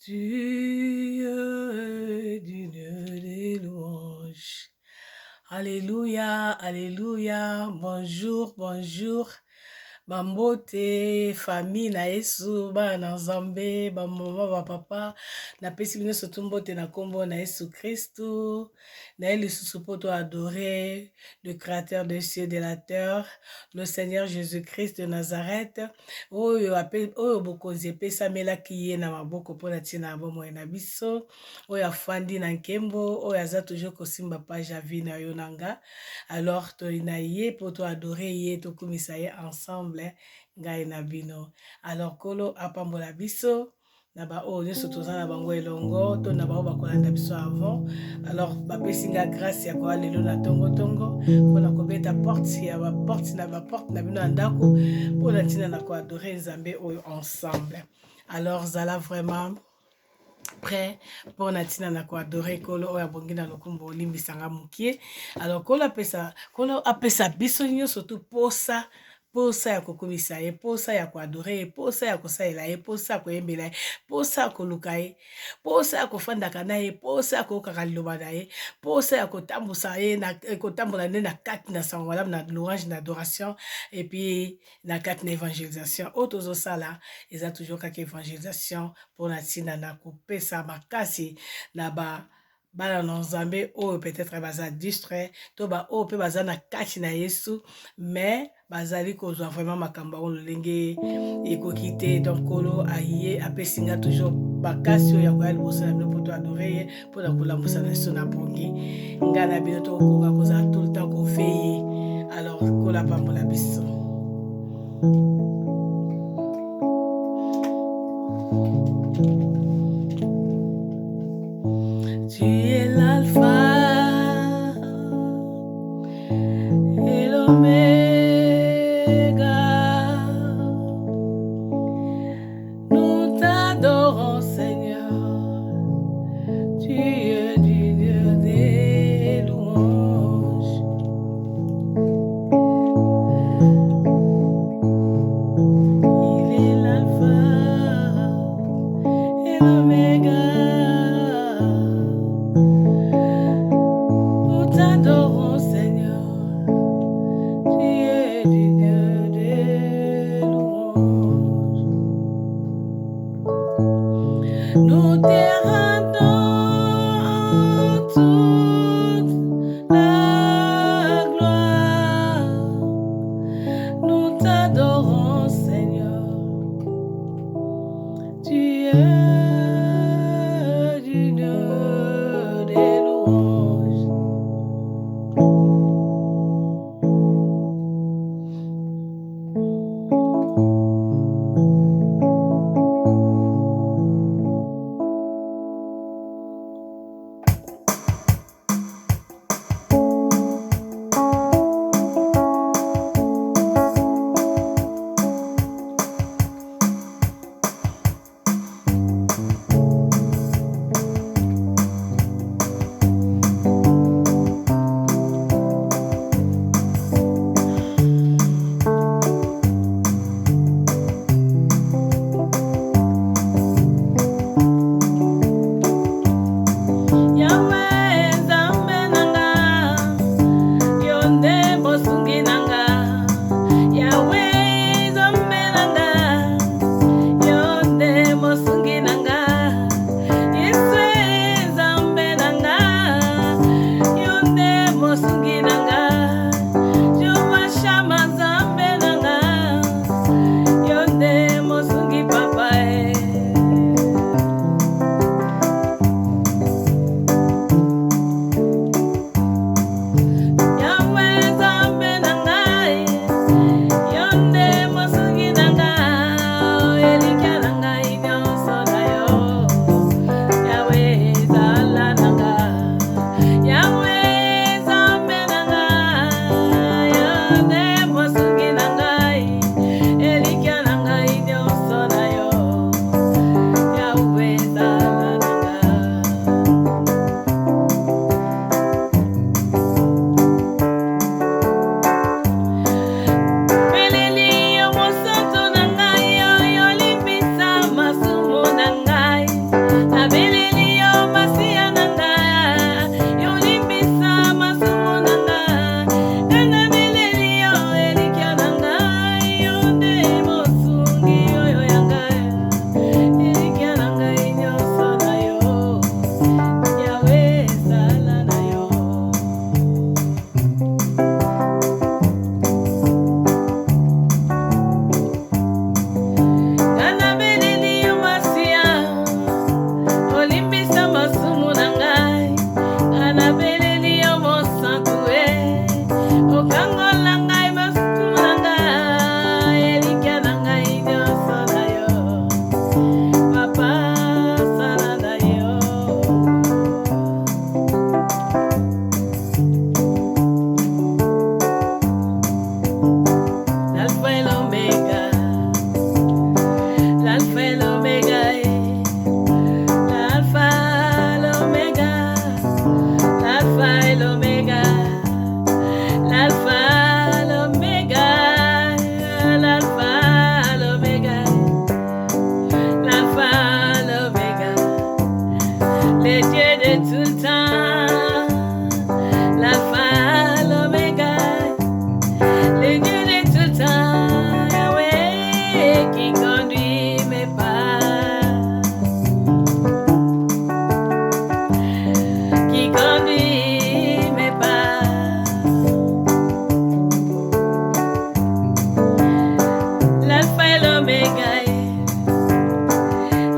Dieu d'une des louanges. Alléluia, alléluia, bonjour, bonjour. Bambote, famille na Yesu, ba na Nzambe, ba mama, ba papa, na pesi bino sotu mbote na kombo na Yesu Christu, na ye lisusu po to adorer le créateur des cieux et de la terre, le Seigneur Jésus-Christ de Nazareth, oyo bokonzi epesamelaki ye na maboko mpo na ntina na bomoi na biso, oyo afandi na nkembo, oyo aza toujours kosimba page ya vie na yo nanga. Alors toina ye po to adorer ye, tokumisa ye ensemble ngai na bino. Alors kolo apambola biso na ba o nyonso toza na bango elongo to na bao bakolanda biso avant. Alors bapesi nga grâce ya koa lelo na tongo tongo mpona kobeta porte ya baporte na bino ya ndako mpona ntina na koadore Nzambe oyo ensemble. Alors zala vraiment prêt pour natina na ko adorer kolo oya bongi na lokumbo olimbisanga mukie. Alors kolo apesa biso nyonso tu posa ya kokomisa ye, posa ya koadore ye, posa ya kosalela ye, posa ya koyembela ye, posa ya koluka ye, posa ya kofandaka na ye, posa ya kokaka liloba na ye, posa ya kotambusa ye kotambola nde na kati na sango malamu na louange na adoration et puis na kati na évangélisation oyo tozosala eza toujours kaka évangélisation mpona ntina na kopesa makasi na bana na Nzambe oyo peut-être baza distrait to ba oyo mpe baza na kati na Yesu mais bazali kozwa vraiment makambo oyo lolenge ekoki te. Donc kolo aye apesinga toujours bakasi oyo ya koya liboso na bino mpo to adore ye mpona kolambusa na biso na bongi ngai na bino tokokoka kozala tout le temps kofeye. Alors kolo apambola biso. Tu es l'alpha et l'oméga. Nous t'adorons, Seigneur. Tu es du Dieu des louanges. Il est l'alpha et l'oméga. Nous t'adorons, Seigneur. Tu es du Dieu des louanges. Nous te rendons toute la gloire. Nous t'adorons, Seigneur. Tu es du Dieu des louanges.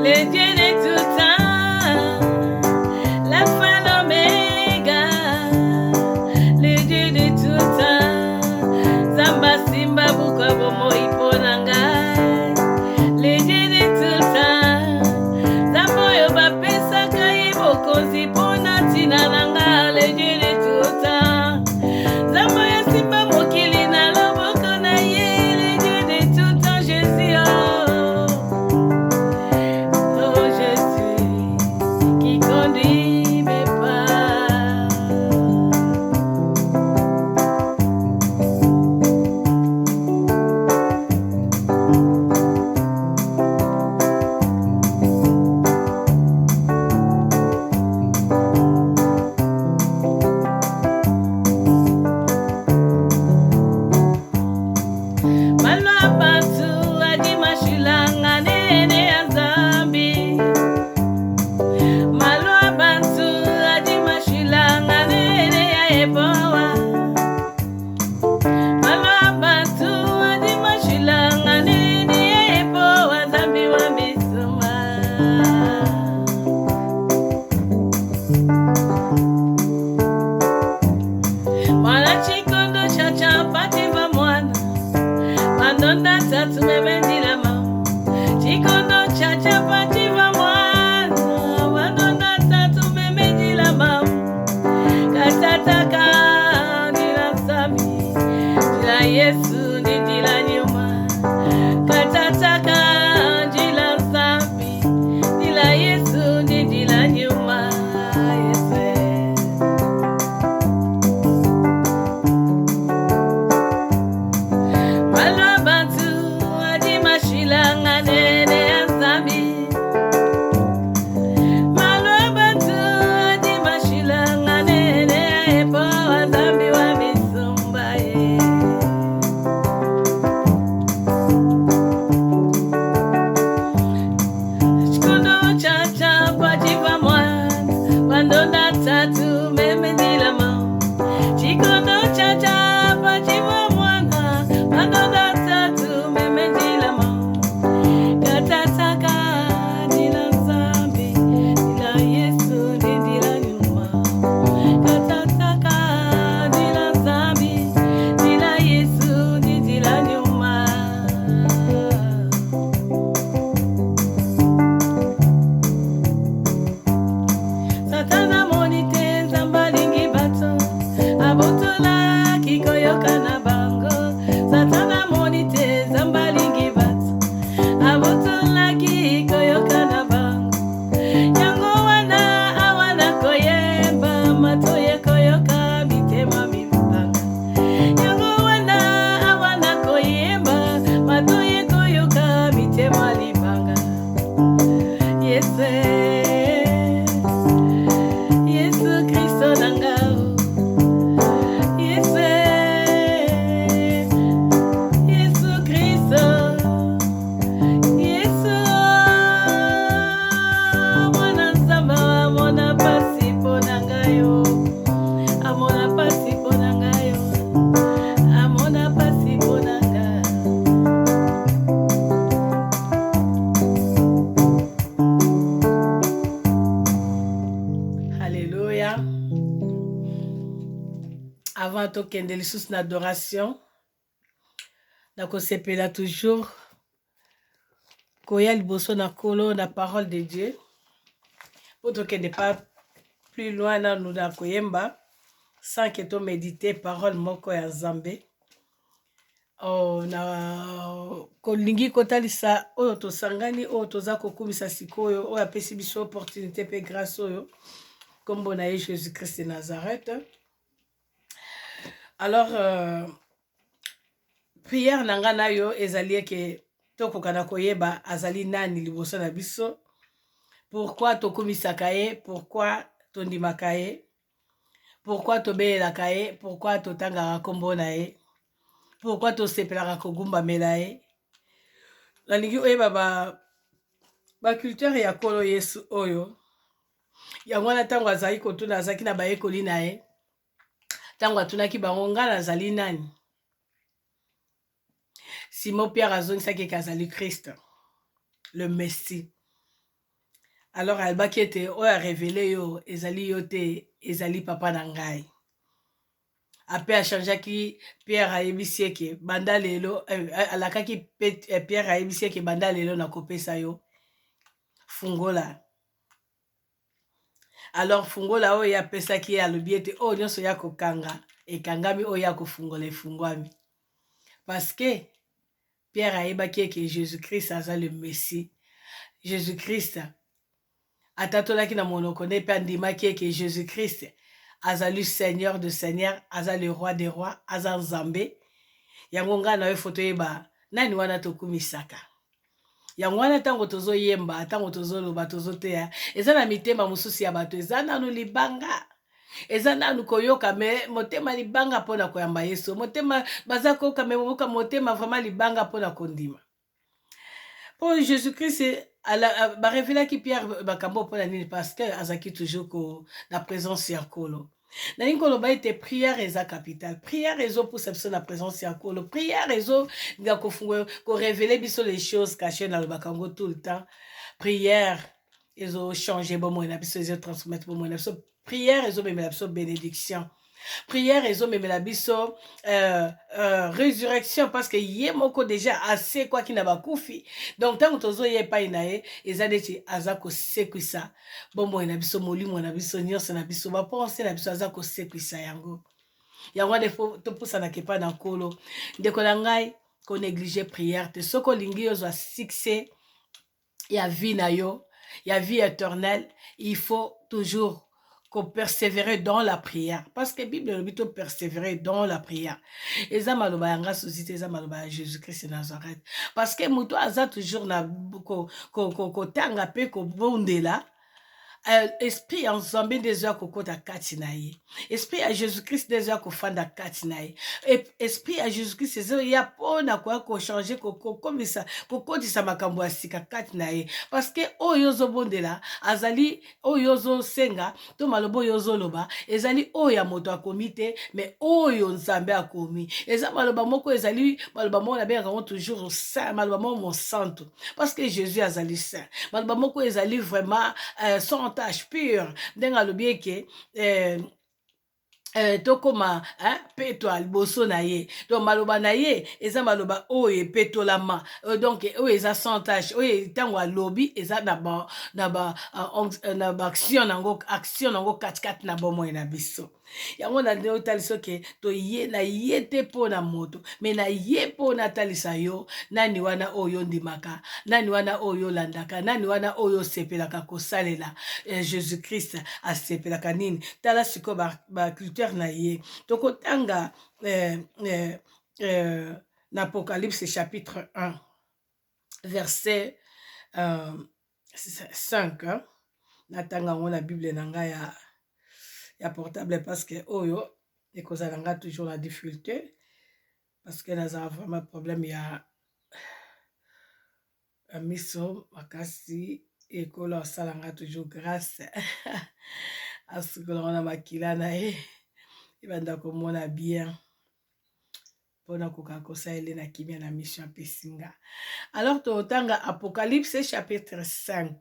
le Dieu de tout temps, l'alpha l'oméga, le Dieu de tout temps, Zamba Simba Buka Bomo Iponangai, le Dieu de tout temps, Zamboyo Bapesa Kaye Bokozi Ponatina Nanga, le Dieu de tout temps, Zamboyo Simba Mokili na Loboko na Ye, le Dieu de tout temps, Jésus, oh Jésus, qui conduit mes pas. Malwa bantu adi mashilanga nene ya Zambi. Malwa bantu adi mashilanga nene ya Ebowa. Malwa bantu adi mashilanga nene ya Ebowa, Zambi wa misuma. Mwana chikondo chacha pativa mwana, Mandonda tatu memendila mama, chikondo chacha pativa mwana, Mandonda tatu memendila mama, katataka ndila Zambi, ndila Yesu ndila nyuma, katataka ndila Zambi, ndila Yesu ndila nyuma, Yesu. Malwa bantu adi mashilanga nene ya Zambi. Malwa bantu adi mashilanga nene ya Ebowa, Zambi wa misumba ye. Chikondo chacha pachiva mwana, Mandonda tatu memendila mama, chikondo chacha pachiva mwana, Mandonda tatu memendila mama, katataka ndila Zambi, ndila Yesu ndila nyuma, katataka ndila Zambi, ndila Yesu ndila nyuma. Satana monite Zambalingi bato, abotola kikoyoka na bango. Satana monite Zambalingi bato, abotola kikoyoka na bango. Yango wana awana koyemba, matoye koyoka mitema mibanga. Yango wana awana koyemba, matoye koyoka mitema libanga. Yesu, Yesu Kristo nangao, Yesu, Yesu Kristo, Yesu, mwana Nzamba amona pasipo nangayo, amona pasipo nangayo, amona pasipo nangayo. Alléluia. Avant tokende lisusu na adoration, nakosepela toujours koya liboso na Nkolo na parole de Dieu, po tokende pas plus loin nanu na koyemba sans que to méditer parole moko ya Nzambe. Na kolingi kotalisa oyo tosangani, oyo toza kokumisa sikoyo, oyo apesi biso opportunité pe grâce oyo, kombo na ye Jésus Christ de Nazareth. Alors prière nanga na yo ezali ke tokoka na koyeba azali nani liboso na biso, pourquoi tokumisaka ye, pourquoi tondimaka ye, pourquoi tobeyelaka ye, pourquoi totangaka kombo na ye, pourquoi tosepelaka kogumbamela ye. Nalingi oyeba baculture ya Nkolo Yesu oyo, yango wana ntango azali kotuna azalaki na bayekoli na ye, ntango atunaki bango nga nazali nani, Simon Pierre azongisaki azali Christ, le Messie. alors alobaki ete oyo arevele yo ezali yo te ezali papa na ngai. Ape achangeaki Pierre ayebisi eke banda lelo alakaki Pierre ayebisi eke banda lelo nakopesa yo fungola. Alors fungola oyo apesaki ye alobi ete oyo nyonso ya kokanga ekangami oyo ya kofungola efungwami. Parce que Pierre ayebaki eke Jésus-Christ aza le Messie. Jésus-Christ atatolaki na monoko ne pe andimaki eke Jésus-Christ azali Seigneur de Seigneur, aza le roi des rois, aza Nzambe. Yango nga na yo foto yeba nani wana tokumisaka. Yango wana tango tozo yemba, tango tozo loba tozo teya, eza na mitema mususi ya bato, eza nanu libanga. Eza nanu koyoka me motema libanga pona koyamba Yesu. Motema baza koyoka me motema vraiment libanga pona kondima. Pour Jésus-Christ, ba révéla ki Pierre bakambo pona nini parce que azaki toujours ko na présence ya kolo. Na nkolo ba ete prière eza capital. Prière ezo pour cette la présence ya kolo. Prière ezo nga ko fungo ko révéler biso les choses cachées dans le bakango tout le temps. Prière ezo changer bon mo na biso ezo transmettre bon mo na biso. Prière ezo même la biso bénédiction. Prière ezo même la biso résurrection parce que yé moko déjà assez quoi qui n'a pas koufi. Donc tant que tozo yé pa inae ezadeti azako sekwisa. Bombo na biso molimo na biso nyonso na biso ba penser na biso azako sekwisa yango. Yango defo to pousa na kepa na kolo. Ndeko na ngai ko négliger prière te soko lingi yo za succès ya vie na yo, ya vie éternelle, il faut toujours qu'on persévérer dans la prière. Parce que la Bible nous dit persévérer dans la prière. Et ça, maloba yanga société, ça maloba Jésus-Christ de Nazareth. Parce que mouto aza toujours na ko tanga pe ko bondela. Esprit en Zambie des heures kokota katinaye. Esprit à Jésus-Christ des heures kofanda katinaye. Esprit à Jésus-Christ des heures ya pona kwa ko changer ko comme ça ko kodisa makambo asika katinaye. Parce que oyozo bondela azali oyozo senga to malobo yozo loba ezali oya moto akomite mais oyo Nzambe akomi. Eza maloba moko ezali maloba moko na benga toujours saint maloba moko mon santo parce que Jésus azali saint. Maloba moko ezali vraiment sans tâche pure ndenga lobieke tokoma peto alboso na ye donc maloba na ye eza maloba oye peto lama donc oye eza sans tâche oye tango alobi eza na action nango katikati na bomoi na biso yango na nde otalisa ke to ye na ye te po na moto me na ye po na talisa yo nani wana oyo ndimaka nani wana oyo landaka nani wana oyo sepelaka kosalela Jésus-Christ asepelaka nini tala siko ba culture na ye tokotanga na Apocalypse chapitre 1 verset 5 natanga ngo na Bible na nga ya portable parce que oyo ekozala nga toujours la difficulté parce que nazala vraiment problème ya miso makasi ekola osala nga toujours grâce asukola na makila na ye ebanda komona bien pona koka kosaele na kimia na mission apesinga. Alors totanga Apocalypse chapitre 5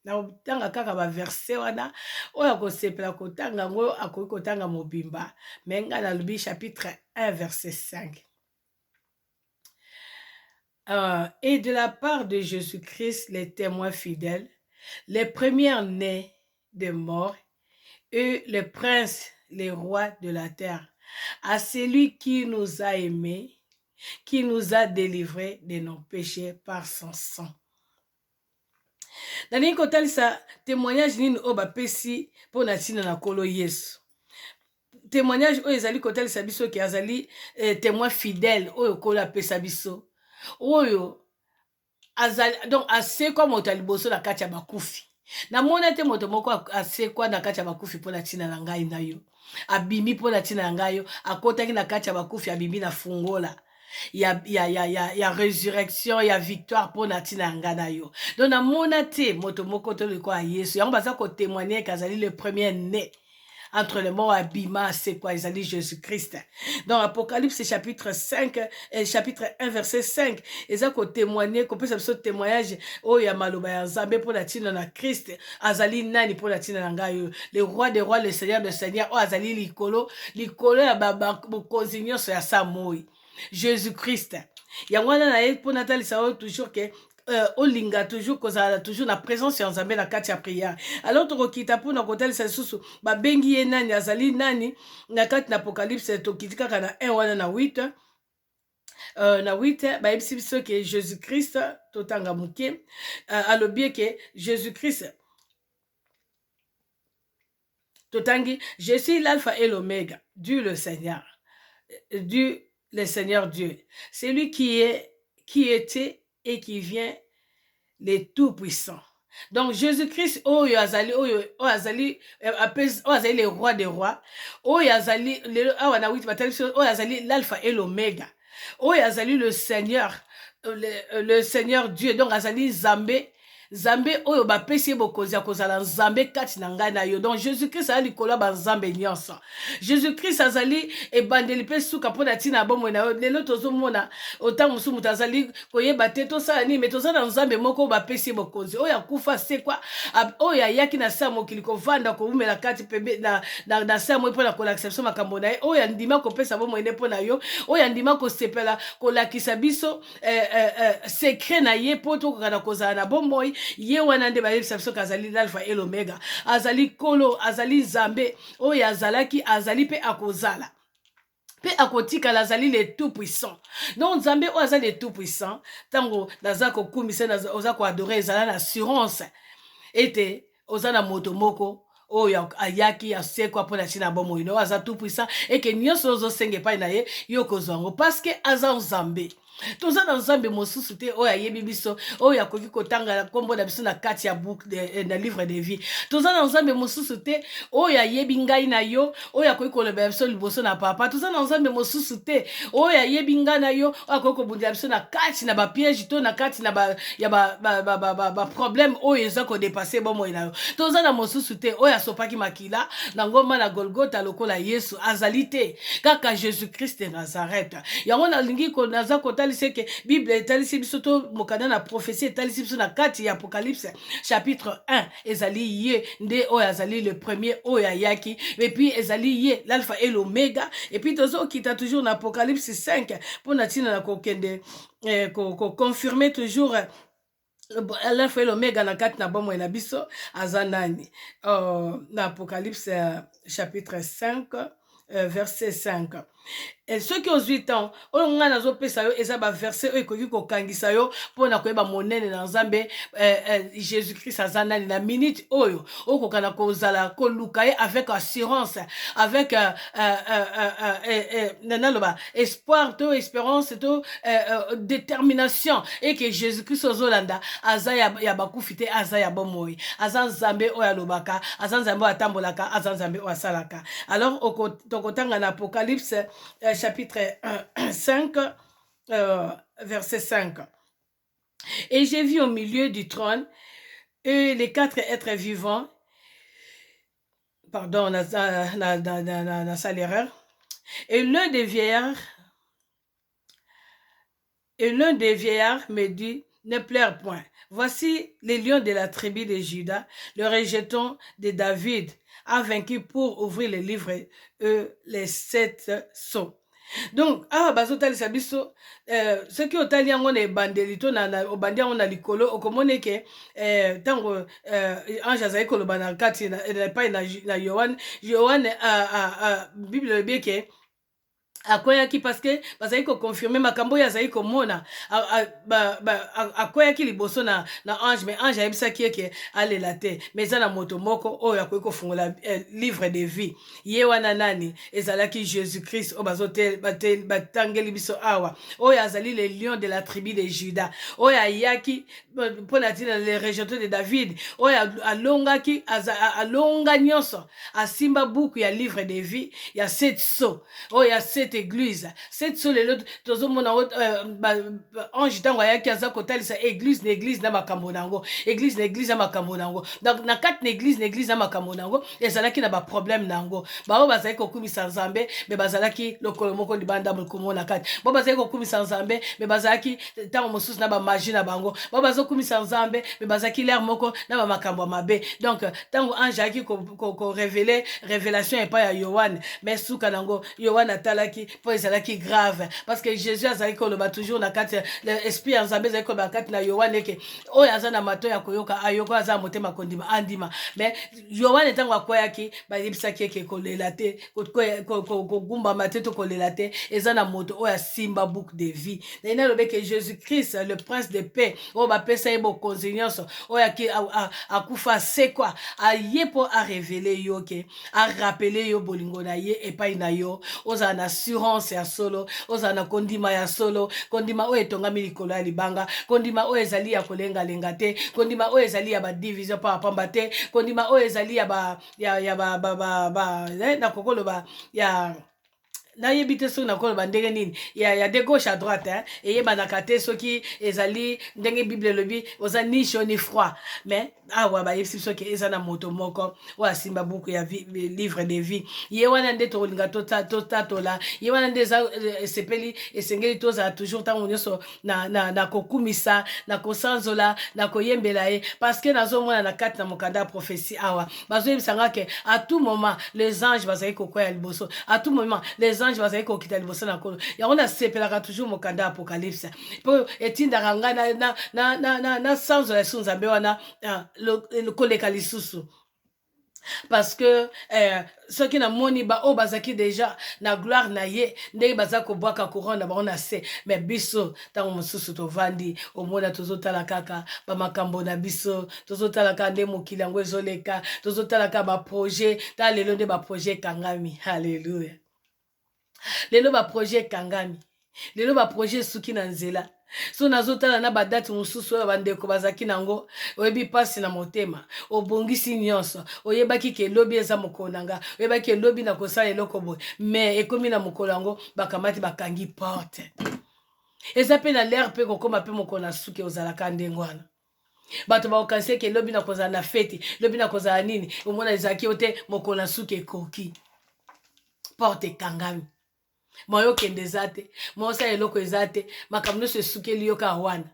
na tanga kaka ba verset wana oya kosepela kotanga ngo akoki kotanga mobimba menga na lubi chapitre 1 verset 5. Et de la part de Jésus-Christ, les témoins fidèles, les premiers-nés des morts et les princes, les rois de la terre, à celui qui nous a aimés, qui nous a délivrés de nos péchés par son sang. Dans kotalisa témoignage nini o bapesi po na tina na kolo Yesu. Témoignage o ezali kotalisa biso ki azali témoin fidèle o kola pesa biso. Oyo azali donc asekwa moto aliboso na kati ya bakufi. Na mona te moto moko asekwa na kati ya bakufi po na tina na ngai na yo. Abimi po na tina na ngai yo, akotaki na kati ya bakufi abimi na fungola. Ya résurrection, ya victoire pour natina ngana yo. Donc na mona te moto moko to le kwa Yesu. Yango baza ko témoigner kazali le premier né. entre les morts abima c'est quoi ezali Jésus-Christ. Dans Apocalypse chapitre 5 chapitre 1 verset 5 eza ko témoigner ko pesa biso témoignage oyo ya maloba ya Nzambe pour la tina na Christ azali nani pour la tina na ngai le roi des rois le seigneur des seigneurs oyo azali likolo ya bokonzi nyonso ya samoi Jésus-Christ yango wana na ye pour natalisa oyo toujours que olinga toujours kozala toujours na présence ya Nzambe na kati ya prière alors tokokita mpona kotalisa lisusu babengi ye nani azali nani na kati na Apocalypse tokiti kaka na 1 wana na 8 na 8 bayebisi biso ke Jésus-Christ totanga moke alobi ke Jésus-Christ totangi je suis l'alpha et l'oméga Dieu le Seigneur Dieu le Seigneur Dieu c'est lui qui était et qui vient le Tout-Puissant. Donc Jésus-Christ, oyo azali le roi des rois, oyo azali l'alpha et l'oméga, oyo azali le Seigneur, le Seigneur Dieu, donc azali Nzambe. Nzambe oyo bapesi bokonzi ya kozala Nzambe kati na ngai na yo. Donc Jésus-Christ azali likolo ba Nzambe nyonso. Jésus-Christ azali ebandeli pe suka mpona tina bomoi na yo. Lelo tozomona ota musu mutu azali koyeba te tosala nini me tozala Nzambe moko bapesi bokonzi oyo akufa se kwa oyo ayaki na saa mokili kovanda koumela kati pembe na saa moi mpona kolakisa makambo na ye oyo andima kopesa bomoi nde mpona yo oyo andima kosepela kolakisa biso secret na ye mpo tokoka na kozala na bomoi ye wana nde bayebisa biso azali l'alpha et l'oméga azali kolo azali Nzambe oyo azalaki azali pe akozala pe akotikala azali le tout puissant. Donc Nzambe oyo azali le tout puissant tango naza kokumisa oza koadore ezala na assurance ete oza na moto moko oyo ayaki asekwa mpona ntina bomoi no aza tout puissant eke nyonso ozosenga epai na ye yo kozwa yango parce que aza Nzambe. Toza na Nzambe mosusu te oyo ayebi biso oyo akoki kotanga kombo na biso na kati ya boucle na livre de vie. Toza na Nzambe mosusu te oyo ayebi ngai na yo oyo akoki koloba biso liboso na papa. Toza na Nzambe mosusu te oyo ayebi ngai na yo oyo akoki kobundela biso na kati na ba piège to na kati na ba problème oyo eza ko dépasser bomoi na yo. Toza na mosusu te oyo asopaki makila na ngomba na Golgotha lokola Yesu azali te kaka Jésus-Christ de Nazareth. Yango na lingi ko naza kota que Bible etalisi biso to mokanda na prophétie etalisi biso na kati ya Apocalypse chapitre 1 ezali ye nde oyo azali le premier oyo ayaki et puis ezali ye l'alpha et l'oméga et puis tozo kita toujours na Apocalypse 5 pour na tina na kokende confirmer toujours l'alpha et l'oméga na kati na bomoi na biso azanani na Apocalypse chapitre 5 verset 5. Et ceux qui ont 8 ans, on a nazo pesa yo eza ba verset oyo ekoki kokangisa yo pona koyeba monene na Nzambe Jésus-Christ azanani na minute oyo okokana kozala koluka ye avec assurance avec nanaloba espoir to espérance to détermination et que Jésus-Christ ozolanda aza ya bakufi te aza ya bomoi aza Nzambe oyo alobaka aza Nzambe oyo atambolaka aza Nzambe oyo asalaka. Alors tokotanga na Apocalypse chapitre 5, verset 5. Et j'ai vu au milieu du trône les 4 êtres vivants, pardon, na l'erreur, et l'un des vieillards me dit, ne pleure point. Voici les lions de la tribu de Juda, le rejeton de David, a vaincu pour ouvrir les livres les 7 sceaux. Donc bazotalisa biso ce qui otali yango na ebandeli to na obandi yango na likolo okomone ke tango ange azali koloba na kati na epai na Yohane Bible elobi ke akoyaki parce que bazali ko confirmer makambo ya azali komona akoyaki liboso na ange mais ange ayebisaki eke alela te mais eza na moto moko oyo akoki kofungola livre de vie ye wana nani ezalaki Jésus-Christ oyo batangeli biso awa oyo azali le lion de la tribu de Juda oyo ayaki mpona tina le rejeton de David oyo alongaki alonga nyonso asimba buku ya livre de vie ya 7 sceaux oyo ya 7 église cette so lelo tozomona ange ntango ayaki aza kotalisa église na église na makambo nango église na église na makambo nango donc na kati na église na makambo nango ezalaki na baproblème nango bao bazalaki kokumisa nzambe me bazalaki lokolo moko libanda komona kati bao bazalaki kokumisa nzambe me bazalaki ntango mosusu na bamagie na bango bao bazokumisa nzambe me bazalaki l'air moko na bamakambo ya mabe donc ntango ange ayaki korevele révélation epai ya yohane mais suka nango yohane atalaki mpo ezalaki grave parce que jésus azalaki koloba toujours na kati l'esprit ya nzambe ezalaki koloba kati na yohane eke oyo aza na mato ya koyoka ayoka aza na motema kondima andima mais yohane ntango akweyaki bayebisaki eke kolela te kogumbama te to kolela te eza na moto oyo asimba boucle de vie na ina alobi ke jésus christ le prince de paix oyo bapesa ye bokonzi nyonso oyo akufa asekwa aye mpo arevele yo ke arapele yo bolingo na ye epai na yo ozala na assurance ya solo ozala na kondima ya solo kondima oyo etongami likolo ya libanga kondima oyo ezali ya kolengalenga te kondima oyo ezali ya badivision mpa bapamba te kondima oyo ezali na kokoloba ya nayebi te soki nakoloba ndenge nini ya de gauche à droite eyebanaka te soki ezali ndenge bible elobi oza ni chaud ni froid mais awa bayebisi biso ke eza na moto moko oyo asimba buku ya livre de vie ye wana nde tokolinga totatola ye wana nde eza esepeli esengeli tozala toujours ntango nyonso na kokumisa na kosanzola na koyembela ye parce que nazomona na kati na mokanda ya prophétie awa bazoyebisanga ke à tout moment les anges bazali kokwea liboso à tout moment les anges bazali kokita liboso na nkolo yango nasepelaka toujours mokanda ya apocalypse mpo etindaka ngai na sanzola esu nzambe wana koleka lisusu parce que soki namoni baoyo bazalaki déjà na gloire na ye ndenge baza kobwaka couronne na bango na se mais biso ntango mosusu tovandi omona tozotala kaka bamakambo na biso tozotala kaka nde mokili yango ezoleka tozotala kaka baprojet tala lelo nde baprojet ekangami halleluya lelo baprojet ekangami lelo baprojet esuki na nzela so nazotala na badate mosusu oyo bandeko bazalaki nango oyebi mpasi na motema obongisi nyonso oyebaki ke elobi eza mokolo na nga oyebaki elobi na kosala eloko boye mais ekomi na mokolo yango bakamati bakangi porte eza mpe na lere mpe kokóma mpe mokolo na suki ozalaka ndenge wana bato bakokanisi eke elobi na kozala na feti elobi na kozala nini omona ezalaki yo te mokolo na suki ekoki porte ekangami moyo kende eza te mosala eloko eza te makambo nyonso esukeli yo kaka wana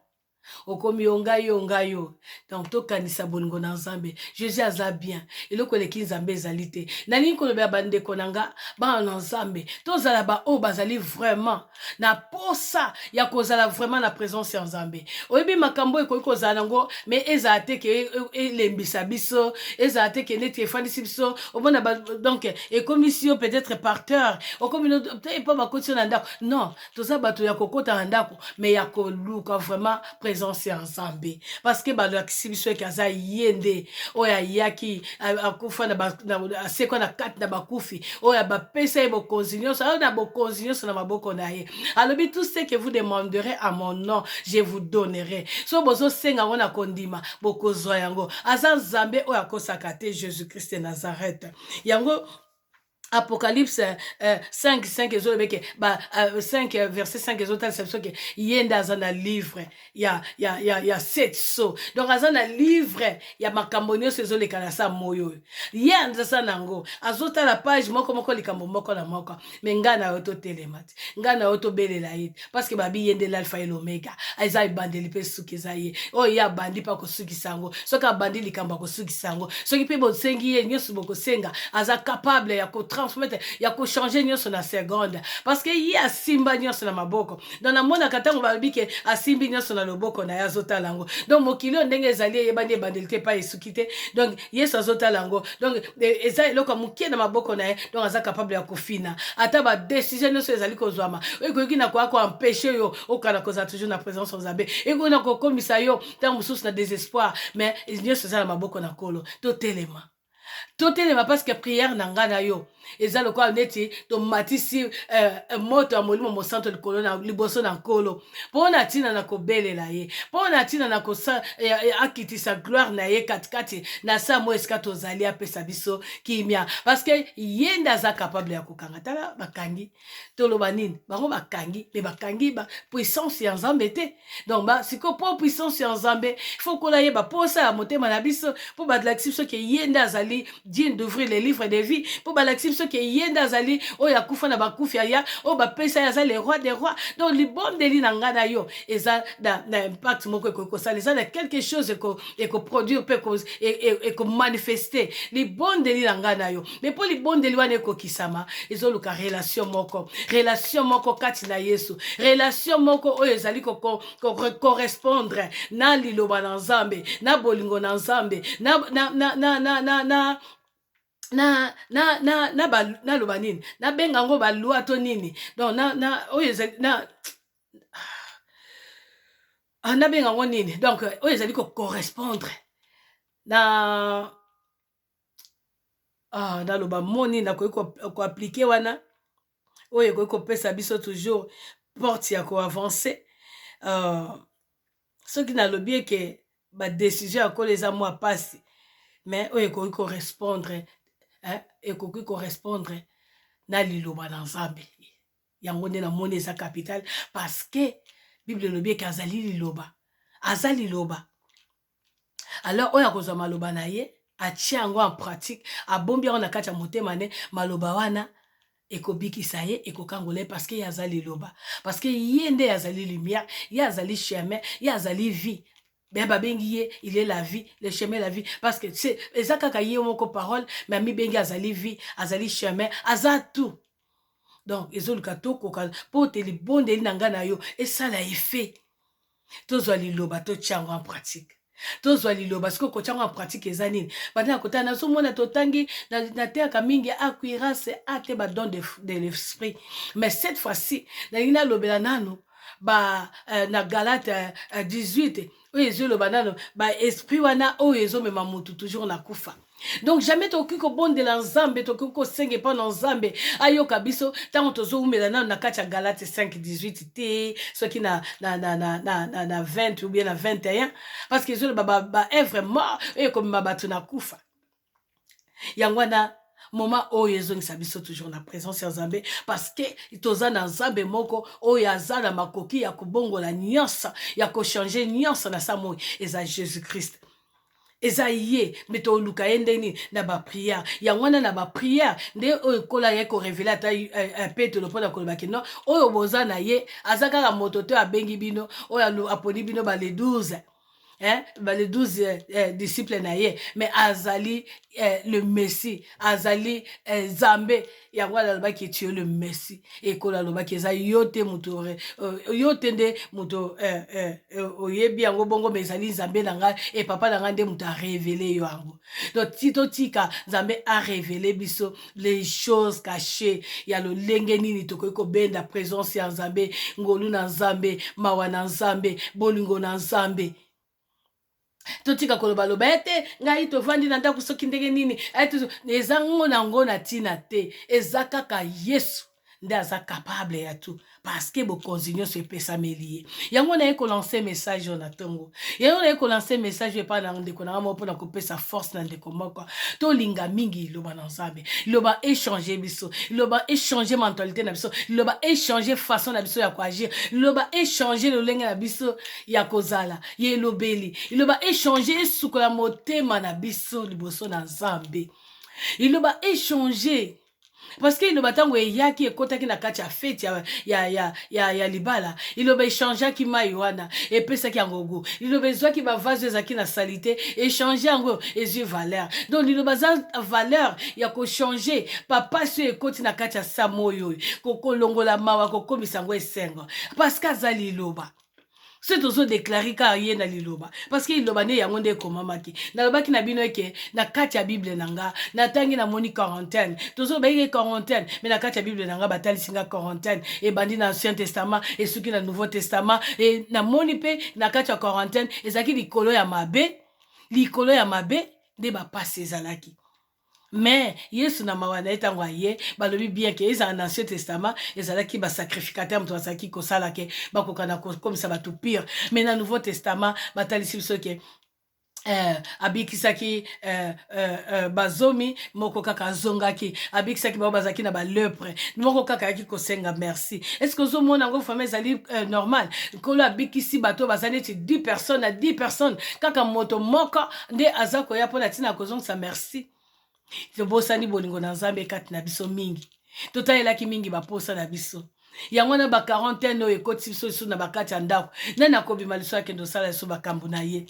okomi yo ngai yo donc tokanisa bolingo na nzambe jésus aza bien eloko eleki nzambe ezali te nalingi kolobela bandeko na nga bana na nzambe tozala baoyo bazali vraiment na posa ya kozala vraiment na présence ya nzambe oyebi makambo ekoki kozala nango mais ezala te ke elembisa biso ezala te ke neti efandisi biso omona donc ekomisi yo peut-être parteur okomi epa bakoti yo na ndako non toza bato ya kokota na ndako mais ya koluka vraiment présence ya nzambe parce que balakisi biso eke aza ye nde oyo ayaki akufa asekwa na kati na bakufi oyo bapesa ye bokonzi nyonso oyo na bokonzi nyonso na maboko na ye alobi tout ce que vous demanderez à mon nom je vous donnerai so bozosenga yango na kondima bokozwa yango aza nzambe oyo akosaka te jésus christ de nazareth yango Apocalypse 5 ezolobeke 5 verset 5 ezotalisa biso ke ye nde aza na livre ya 7 so donc aza na livre ya makambo nyonso ezoleka na sa moyo oyo ye aza nango azotala page moko likambo moko na moko me ngai na yo totelema te ngai na yo tobelela ye parce que babi ye nde l'alpha et l'omega eza ebandeli mpe suki eza ye oyo ye abandi mpe akosukisa yango soki abandi likambo akosukisa yango soki mpe bosengi ye nyonso bokosenga aza capable ya transmettre ya ko changer nyonso na seconde parce que ye asimba nyonso na maboko donc namonaka ntango balobi ke asimbi nyonso na loboko na ye azotala yango donc mokili oyo ndenge ezali eyebani ebandeli te epai esuki te donc yesu azotala yango donc eza eloko ya mokie na maboko na ye donc aza capable ya kofina ata badesizio nyonso ezali kozwama ekoki na koya koampeshe yo okana kozala toujours na présence ya nzambe ekoki na kokomisa yo ntango mosusu na désespoir mais nyonso eza na maboko na nkolo totelema totelema parce que prière na nga na yo eza lokola neti tomatisi moto ya molimo mosanto likolo na liboso na nkolo mpo na ntina na kobelela ye mpo na ntina na akitisa gloire na ye katikati na sa mo esika tozali apesa biso kimia parce que ye nde aza capable ya kokanga tala bakangi toloba nini bango bakangi me bakangi puissance ya nzambe te donc siko mpo puissance ya nzambe faut kola yeba posa ya motema na biso mpo balakisi biso ke ye nde azali digne d'ouvrir les livres de vie mpo balakisi biso ke ye nde azali oyo akufa na bakufi ya oyo bapesa ye aza le roi des rois donc libondeli na ngai na yo eza na impact moko ekoki kosala eza na quelque chose ekoproduire mpe ekomanifeste libondeli na ngai na yo mais mpo libondeli wana ekokisama ezoluka relation moko kati na yesu relation moko oyo ezali correspondre na liloba na nzambe na bolingo na nzambe naloba nini nabenga yango balwa to nini donc oyo ezali nabenga yango nini donc oyo ezali kocorrespondre naloba moni nakoki koaplike wana oyo ekoki kopesa biso toujours porte ya koavance soki nalobi eke badesizio ya kolo eza mwa pasi mais oyo ekoki korespondre na liloba na nzambe yango nde namoni eza capital parce que bible elobi eke aza liloba alors oyo akozwa maloba na ye atia yango en pratique abombi yango na kati ya motema ne maloba wana ekobikisa ye ekokangola ye parce que ye aza liloba parce que ye nde azali lumière ye azali chemin ye azali vie ben babengi ye il est la vie le chemin la vie parce que c'est eza kaka ye moko parole mais mibengi azali vie azali chemin aza tout donc ezoluka tokoka mpo te libondeli na ngai na yo esala effet tozwa liloba totia yango en pratique tozwa liloba sikoyo kotia yango en pratique eza nini banda kotala nazomona totangi nateyaka mingi acquirance ate badon de l'esprit mais cette fois-ci nalingi nalobela nano na Galate 18 oyo ezoloba nano esprit wana oyo ezomema mutu toujours na kufa donc jamais tokoki kobondela nzambe tokoki kosenga epa na nzambe ayoka biso ntango tozoumela nano na kati ya Galate 5:18 te soki na 20 ou bien na 21 parce que ezoloba baevre mort oyo ekomema bato na kufa yango wana moment oyo ezongisa biso toujours na présence ya nzambe parce que toza na nzambe moko oyo aza na makoki ya kobongola nyonso ya kochange nyonso na sa moi eza Jésus Christ eza ye me toluka ye ndeni na baprière yango wana na baprière nde oyo ekola ye korevele ata petelo mpona kolobaki non oyo boza na ye aza kaka moto te abengi bino oyo aponi bino bale 12 les 12 disciples na ye mais azali le messie azali nzambe yango alobaki tu es le messie ekola alobaki eza yo te moto yo te nde moto oyebi yango bongo mais ezali nzambe na ngai e papa na ngai nde moto arévele yo yango donc totika nzambe arévele biso les choses cachées ya lolenge nini tokoki kobenda présence ya nzambe ngolu na nzambe mawa na nzambe bolingo na nzambe totika kolobaloba ete ngai tovandi na ndako soki ndenge nini eza ngo na ntina te eza kaka yesu nde aza capable ya tout parce que bokonzi nyonso epesameli ye yango naye kolanse message oyo na ntongo yango naye kolanse message epa na ndeko na nga moko mpona kopesa force na ndeko moko tolinga mingi liloba na nzambe liloba échange biso liloba échange mentalité na biso liloba échange façon na biso ya koagir liloba échange lolenge na biso ya kozala ye elobeli liloba échange esukola motema na biso liboso na nzambe liloba échange parce que iloba ntango eyaki ekotaki na kati ya fete ya libala iloba echangeaki mai wana epesaki yango gu liloba ezwaki bavase ezalaki na salite echange yango ezwi valeur donc liloba za valeur ya kochange papasi oyo ekoti na kati ya samo oyo kokolongola mawa kokomisa yango esengo parce que aza liloba se tozodeklari kaka ye na liloba parce que liloba nde yango nde ekomamaki nalobaki na bino eke na kati ya bible na nga natangi namoni quarantaine tozobayike quarantaine mais na kati ya bible na nga batalisi nga quarantaine ebandi na ancien testament esuki na nouveau testament e namoni mpe na kati ya quarantaine ezalaki likolo ya mabe nde bapasi ezalaki mais Yesu na mawa na etango aye balobi bien que ezala na Ancien Testament ezalaki ba sacrificateur moto bazalaki kosala ke bakokana komisa bato pire, mais na Nouveau Testament batalisi biso ke abikisaki bazomi moko kaka azongaki abikisaki bao bazaki na balepre moko kaka yaki kosenga merci. Est-ce que ozomona yango vraiment ezali normal kolo abikisi bato bazali neti 10 personnes à 10 personnes kaka moto moko nde aza koya mpona ntina kozongisa merci? Tobosani bolingo na Nzambe kati na biso mingi totalelaki mingi baposa na biso yango na ba quarantaine oyo ekoti biso lisu na bakati ya ndako nani akobima liso akende osala liso bakambo na ye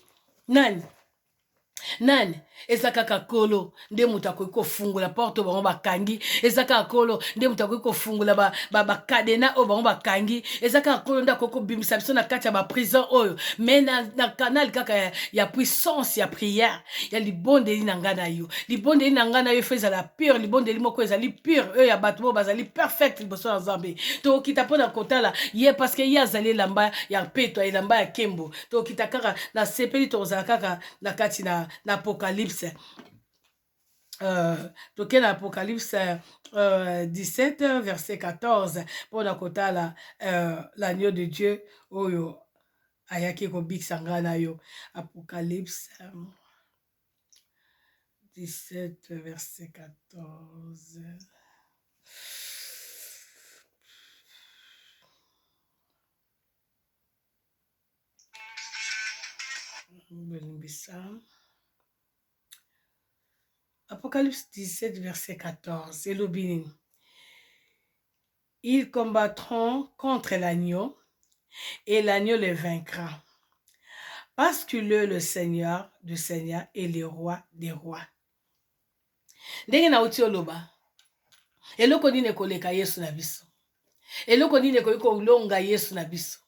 nani eza kaka kolo nde moto akoki kofungula porte oyo bango bakangi eza kaka kolo nde moto akoki kofungula bakadena oyo bango bakangi eza kaka kolo nde akoki kobimisa biso na kati ya baprison oyo me na kanali kaka ya puissance ya prière ya libondeli na ngai na yo libondeli na ngai na yo efo ezala pure libondeli moko ezali pure oyo ya bato oyo bazali perfect liboso na Nzambe tokokita mpona kotala ye parce que ye azali elamba ya peto elamba ya kembo tokokita kaka na sepeli tokozala kaka na kati na Apocalypse. Toke na Apocalypse 17 verset 14 pour na kotala l'agneau de Dieu oyo ayaki kobikisa ngai na yo. Apocalypse 17 verset 14. Apocalypse 17 verset 14. Elobini. Ils combattront contre l'agneau et l'agneau les vaincra. Parce qu'il est le Seigneur du Seigneur et le roi des rois. Ndenge na uti oloba. Eloko nini koleka Yesu na biso. Eloko nini kolonga Yesu na biso.